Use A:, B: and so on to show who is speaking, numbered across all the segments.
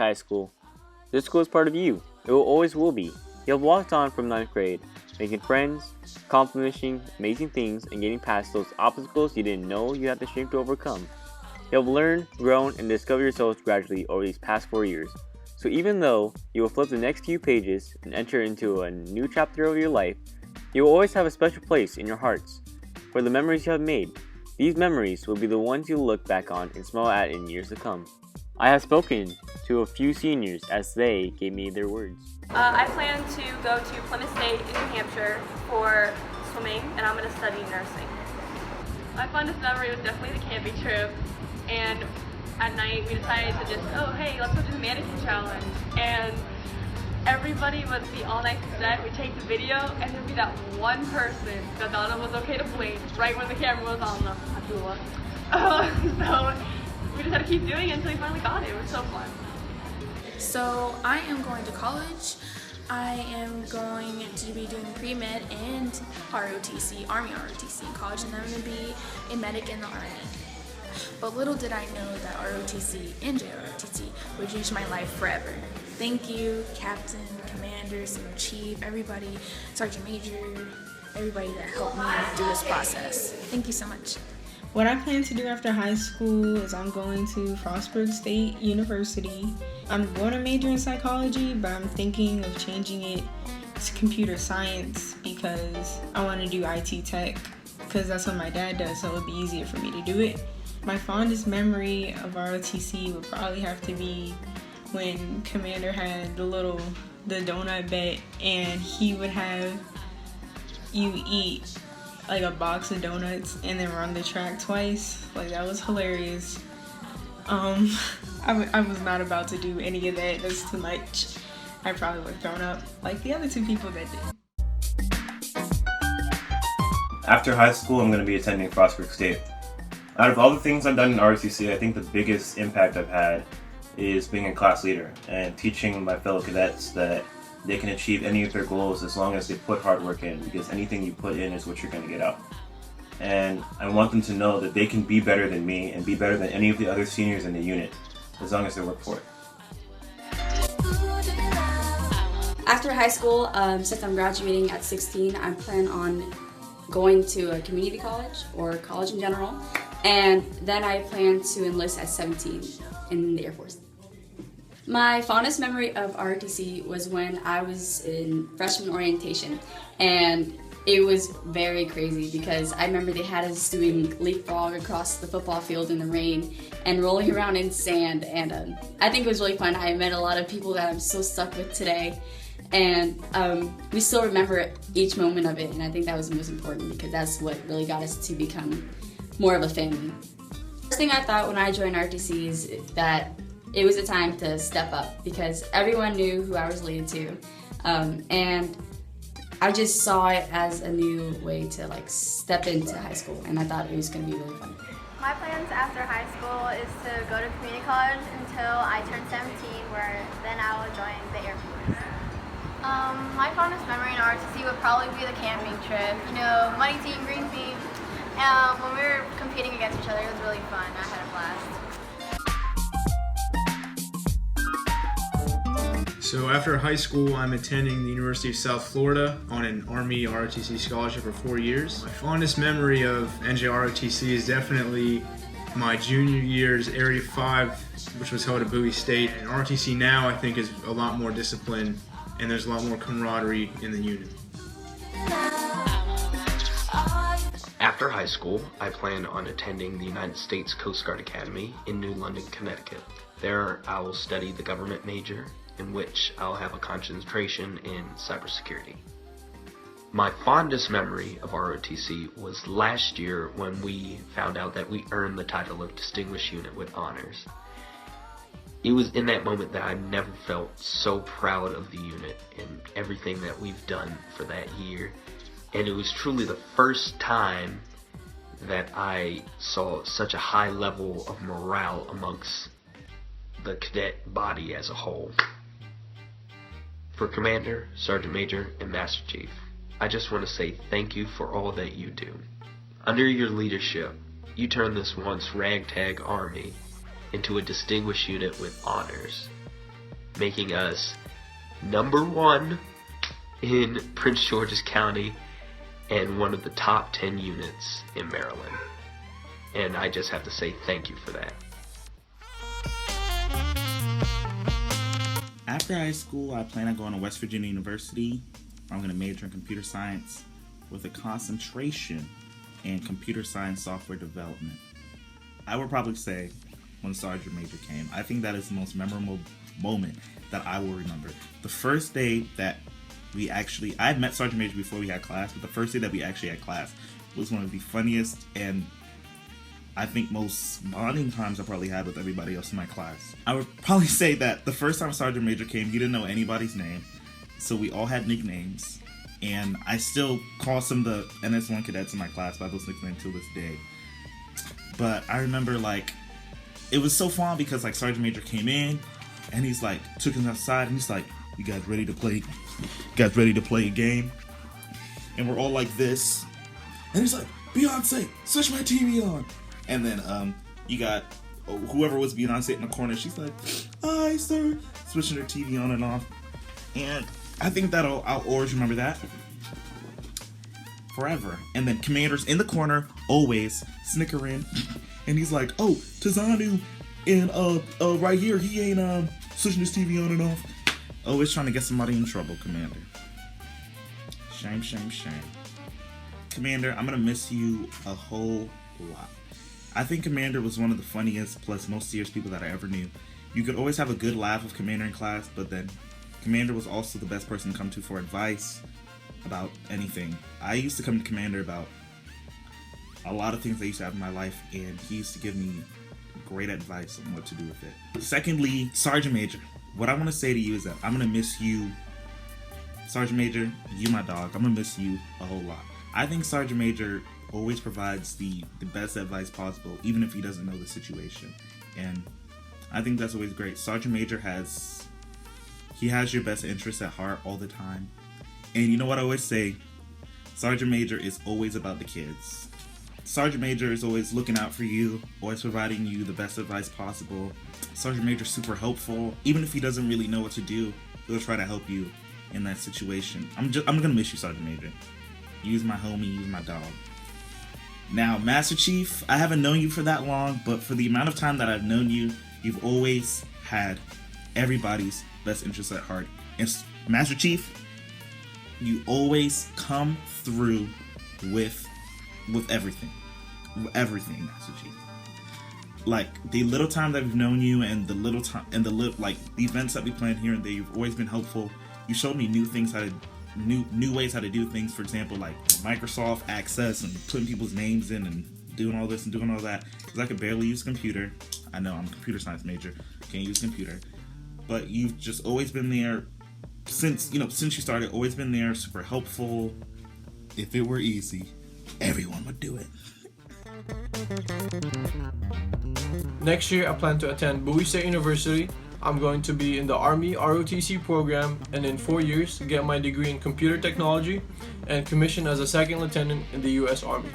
A: high school. This school is part of you. It always will be. You have walked on from 9th grade, making friends, accomplishing amazing things, and getting past those obstacles you didn't know you had the strength to overcome. You have learned, grown, and discovered yourselves gradually over these past 4 years. So even though you will flip the next few pages and enter into a new chapter of your life, you will always have a special place in your hearts for the memories you have made. These memories will be the ones you'll look back on and smile at in years to come. I have spoken to a few seniors as they gave me their words.
B: I plan to go to Plymouth State in New Hampshire for swimming, and I'm going to study nursing. My fondest memory was definitely the camping trip, and at night we decided to just, oh hey, let's go do the mannequin challenge. And everybody would be all nice and set, we'd take the video, and there'd be that one person that thought it was okay to blink right when the camera was on them. So we just had to keep doing it until we finally got it. It was so fun.
C: So I am going to college. I am going to be doing pre-med and ROTC, Army ROTC in college, and I'm going to be a medic in the Army. But little did I know that ROTC and JROTC would change my life forever. Thank you, Captain, Commander, Senior Chief, everybody, Sergeant Major, everybody that helped me through this process. Thank you so much.
D: What I plan to do after high school is I'm going to Frostburg State University. I'm going to major in psychology, but I'm thinking of changing it to computer science because I want to do IT tech because that's what my dad does, so it would be easier for me to do it. My fondest memory of ROTC would probably have to be when Commander had the donut bet and he would have you eat like a box of donuts and then run the track twice. Like, that was hilarious. I was not about to do any of that. That's too much. I probably would have thrown up like the other two people that did.
E: After high school, I'm going to be attending Frostburg State. Out of all the things I've done in ROTC, I think the biggest impact I've had is being a class leader and teaching my fellow cadets that they can achieve any of their goals as long as they put hard work in, because anything you put in is what you're going to get out. And I want them to know that they can be better than me and be better than any of the other seniors in the unit as long as they work for it.
F: After high school, since I'm graduating at 16, I plan on going to a community college or college in general, and then I plan to enlist at 17 in the Air Force. My fondest memory of ROTC was when I was in freshman orientation, and it was very crazy because I remember they had us doing leapfrog across the football field in the rain and rolling around in sand, and I think it was really fun. I met a lot of people that I'm still stuck with today, and we still remember each moment of it, and I think that was the most important because that's what really got us to become more of a family. First thing I thought when I joined ROTC is that it was a time to step up because everyone knew who I was leading to, and I just saw it as a new way to step into high school, and I thought it was going to be really fun.
G: My plans after high school is to go to community college until I turn 17, where then I will join the Air Force. My fondest memory in ROTC would probably be the camping trip. You know, Money Team, Green Team. When we were competing against each other, it was really fun. I had a blast.
H: So after high school, I'm attending the University of South Florida on an Army ROTC scholarship for 4 years. My fondest memory of NJROTC is definitely my junior year's Area 5, which was held at Bowie State. And ROTC now, I think, is a lot more disciplined, and there's a lot more camaraderie in the unit.
I: After high school, I plan on attending the United States Coast Guard Academy in New London, Connecticut. There, I will study the government major, in which I'll have a concentration in cybersecurity. My fondest memory of ROTC was last year when we found out that we earned the title of Distinguished Unit with Honors. It was in that moment that I never felt so proud of the unit and everything that we've done for that year. And it was truly the first time that I saw such a high level of morale amongst the cadet body as a whole. For Commander, Sergeant Major, and Master Chief, I just want to say thank you for all that you do. Under your leadership, you turned this once ragtag army into a distinguished unit with honors. making us #1 in Prince George's County and one of the top 10 units in Maryland. And I just have to say thank you for that.
J: After high school, I plan on going to West Virginia University. I'm going to major in computer science with a concentration in computer science software development. I would probably say when Sergeant Major came, I think that is the most memorable moment that I will remember. The first day that I had met Sergeant Major before we had class, but the first day that we actually had class was one of the funniest and I think most bonding times I probably had with everybody else in my class. I would probably say that the first time Sergeant Major came, he didn't know anybody's name, so we all had nicknames, and I still call some of the NS1 cadets in my class by those nicknames to this day. But I remember, like, it was so fun because, like, Sergeant Major came in, and he's like, took us outside, and he's like, you guys ready to play a game? And we're all like this, and he's like, Beyonce, switch my TV on. And then you got whoever was Beyonce in the corner. She's like, "Hi, sir," switching her TV on and off. And I think I'll always remember that forever. And then Commander's in the corner, always snickering, and he's like, "Oh, Tazanu, and right here, he ain't switching his TV on and off." Always trying to get somebody in trouble, Commander. Shame, shame, shame. Commander, I'm gonna miss you a whole lot. I think Commander was one of the funniest plus most serious people that I ever knew. You could always have a good laugh with Commander in class, but then Commander was also the best person to come to for advice about anything. I used to come to Commander about a lot of things I used to have in my life, and he used to give me great advice on what to do with it. Secondly, Sergeant Major. What I want to say to you is that I'm going to miss you. Sergeant Major, you my dog. I'm going to miss you a whole lot. I think Sergeant Major always provides the best advice possible, even if he doesn't know the situation. And I think that's always great. Sergeant Major has your best interests at heart all the time. And you know what I always say? Sergeant Major is always about the kids. Sergeant Major is always looking out for you, always providing you the best advice possible. Sergeant Major's super helpful. Even if he doesn't really know what to do, he'll try to help you in that situation. I'm gonna miss you, Sergeant Major. Use my homie, use my dog. Now, Master Chief, I haven't known you for that long, but for the amount of time that I've known you, you've always had everybody's best interests at heart. And Master Chief, you always come through with everything. Everything, Master Chief. Like, the little time that we've known you and the events that we planned here and there, you've always been helpful. You showed me new things new ways how to do things, for example, like Microsoft Access and putting people's names in and doing all this and doing all that, because I could barely use a computer. I know I'm a computer science major, can't use a computer, but you've just always been there since you started, always been there, super helpful. If it were easy, everyone would do it.
K: Next year, I plan to attend Bowie State University. I'm going to be in the Army ROTC program, and in 4 years get my degree in computer technology and commission as a second lieutenant in the U.S. Army.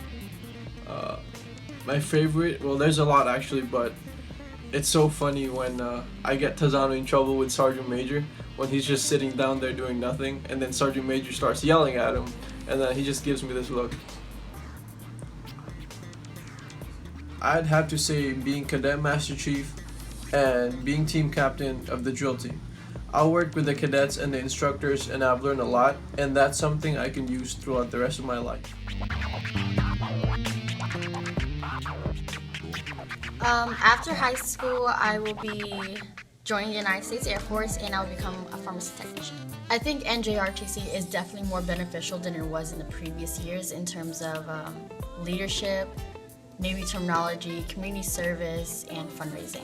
K: My favorite, well, there's a lot actually, but it's so funny when I get Tazano in trouble with Sergeant Major when he's just sitting down there doing nothing, and then Sergeant Major starts yelling at him, and then he just gives me this look. I'd have to say being Cadet Master Chief and being team captain of the drill team. I work with the cadets and the instructors, and I've learned a lot, and that's something I can use throughout the rest of my life.
L: After high school, I will be joining the United States Air Force, and I'll become a pharmacy technician. I think NJROTC is definitely more beneficial than it was in the previous years in terms of leadership, Navy terminology, community service, and fundraising.